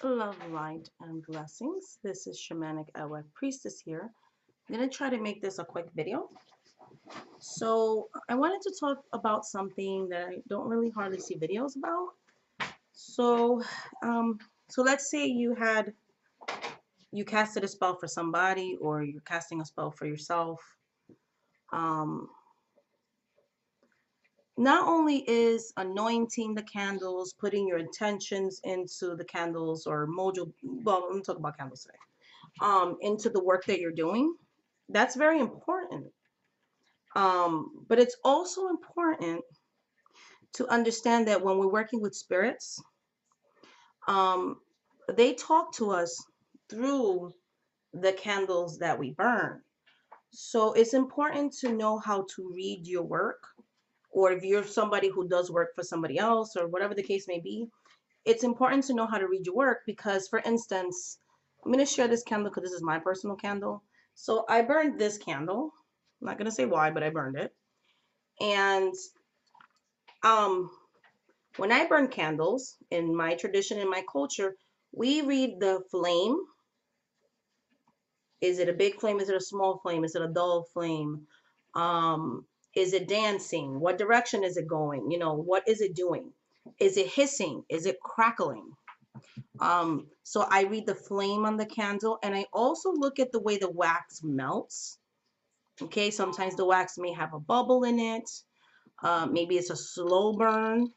Love, light, and blessings. This is Shamanic Awak Priestess here. I'm going to try to make this a quick video. So I wanted to talk about something that I don't really hardly see videos about. So, um, so let's say you casted a spell for somebody, or you're casting a spell for yourself. Um, Not only is anointing the candles, putting your intentions into the candles or module, well, I'm gonna talk about candles today, into the work that you're doing. That's very important. But it's also important to understand that when we're working with spirits, um, they talk to us through the candles that we burn. So it's important to know how to read your work, or if you're somebody who does work for somebody else, or whatever the case may be, it's important to know how to read your work because, for instance, I'm going to share this candle because this is my personal candle. So I burned this candle. I'm not going to say why, but I burned it. And um, when I burn candles, in my tradition, in my culture, we read the flame. Is it a big flame? Is it a small flame? Is it a dull flame? Um, is it dancing? What direction is it going? What is it doing? Is it hissing? Is it crackling? So I read the flame on the candle, and I also look at the way the wax melts. Okay, sometimes the wax may have a bubble in it. Maybe it's a slow burn.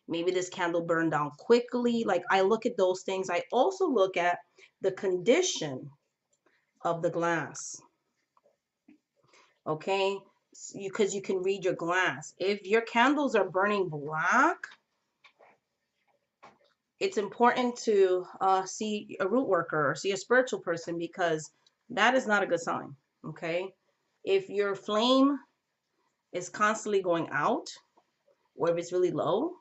Maybe this candle burned down quickly. Like, I look at those things. I also look at the condition of the glass. Okay, because you can read your glass. If your candles are burning black, it's important to see a root worker or see a spiritual person, because that is not a good sign. Okay, if your flame is constantly going out, or if it's really low,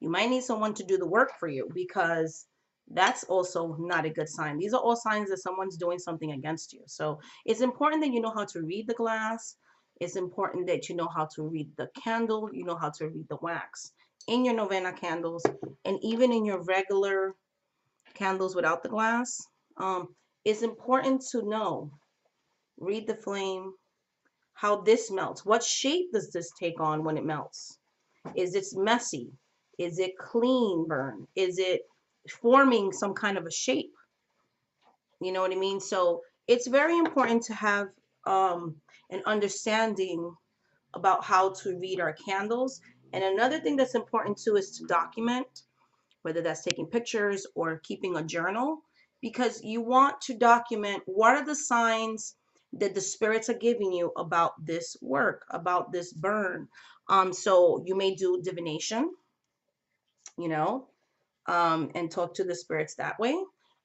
you might need someone to do the work for you, because that's also not a good sign. These are all signs that someone's doing something against you. So it's important that you know how to read the glass. It's important that you know how to read the candle, you know how to read the wax in your novena candles, and even in your regular candles without the glass. It's important to know, read the flame, how this melts. What shape does this take on when it melts? Is it messy? Is it clean burn? Is it forming some kind of a shape? You know what I mean? So it's very important to have an understanding about how to read our candles. And another thing that's important too is to document, whether that's taking pictures or keeping a journal, because you want to document what are the signs that the spirits are giving you about this work, about this burn. So you may do divination, you know, and talk to the spirits that way.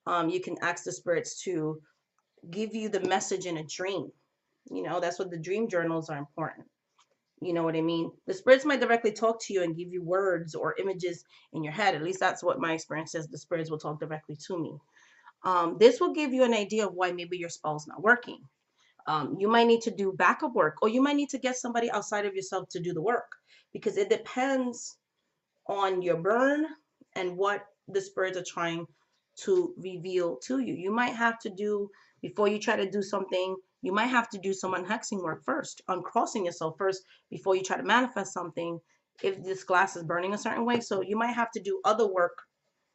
You can ask the spirits to give you the message in a dream. That's what the dream journals are important. You know what I mean? The spirits might directly talk to you and give you words or images in your head. At least that's what my experience says. The spirits will talk directly to me. This will give you an idea of why maybe your spell's not working. You might need to do backup work, or you might need to get somebody outside of yourself to do the work, because it depends on your burn and what the spirits are trying to reveal to you. You might have to do, before you try to do something, you might have to do some unhexing work first, uncrossing yourself first before you try to manifest something, if this glass is burning a certain way. So you might have to do other work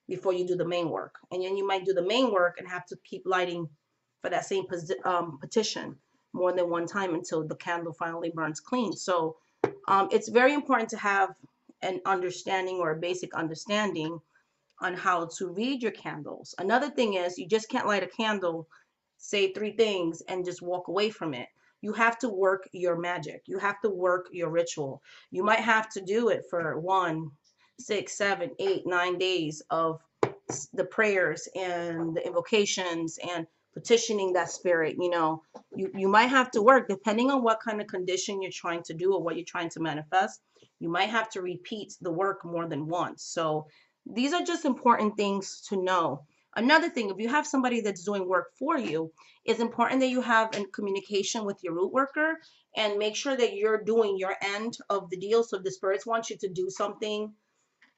before you do the main work. And then you might do the main work and have to keep lighting for that same petition more than one time until the candle finally burns clean. So it's very important to have an understanding, or a basic understanding, on how to read your candles. Another thing is, you just can't light a candle, say 3 things, and just walk away from it. You have to work your magic. You have to work your ritual. You might have to do it for 1, 6, 7, 8, 9 days of the prayers and the invocations and petitioning that spirit. You might have to work, depending on what kind of condition you're trying to do or what you're trying to manifest. You might have to repeat the work more than once. So these are just important things to know. Another thing, if you have somebody that's doing work for you, it's important that you have a communication with your root worker and make sure that you're doing your end of the deal. So if the spirits want you to do something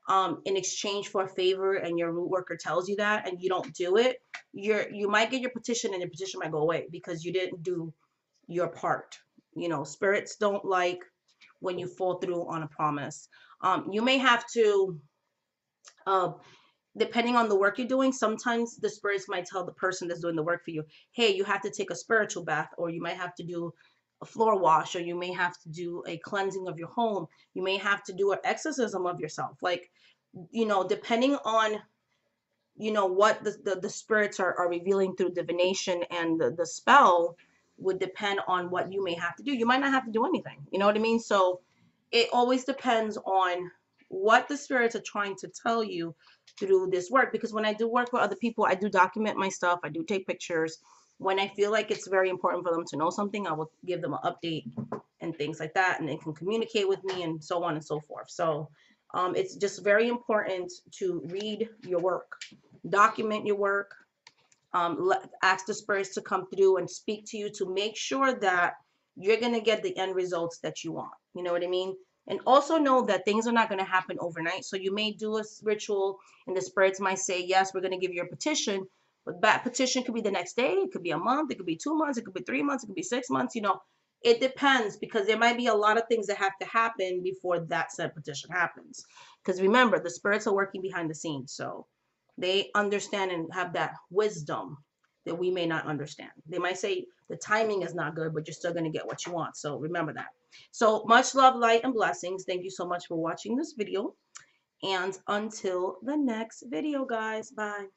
in exchange for a favor, and your root worker tells you that and you don't do it, you might get your petition and your petition might go away because you didn't do your part. You know, spirits don't like when you fall through on a promise. You may have to, uh, depending on the work you're doing, sometimes the spirits might tell the person that's doing the work for you, hey, you have to take a spiritual bath, or you might have to do a floor wash, or you may have to do a cleansing of your home. You may have to do an exorcism of yourself. Like, you know, depending on, you know, what the spirits are revealing through divination, and the spell would depend on what you may have to do. You might not have to do anything. You know what I mean? So it always depends on what the spirits are trying to tell you through this work. Because when I do work with other people, I do document my stuff. I do take pictures. When I feel like it's very important for them to know something, I will give them an update and things like that, and they can communicate with me and so on and so forth. So it's just very important to read your work, document your work, ask the spirits to come through and speak to you to make sure that you're going to get the end results that you want. You know what I mean? And also know that things are not going to happen overnight. So you may do a ritual and the spirits might say, yes, we're going to give you a petition. But that petition could be the next day. It could be a month. It could be 2 months. It could be 3 months. It could be 6 months. You know, it depends, because there might be a lot of things that have to happen before that said petition happens. Because remember, the spirits are working behind the scenes. So they understand and have that wisdom that we may not understand. They might say the timing is not good, but you're still going to get what you want. So remember that. So much love, light, and blessings. Thank you so much for watching this video. And until the next video, guys. Bye.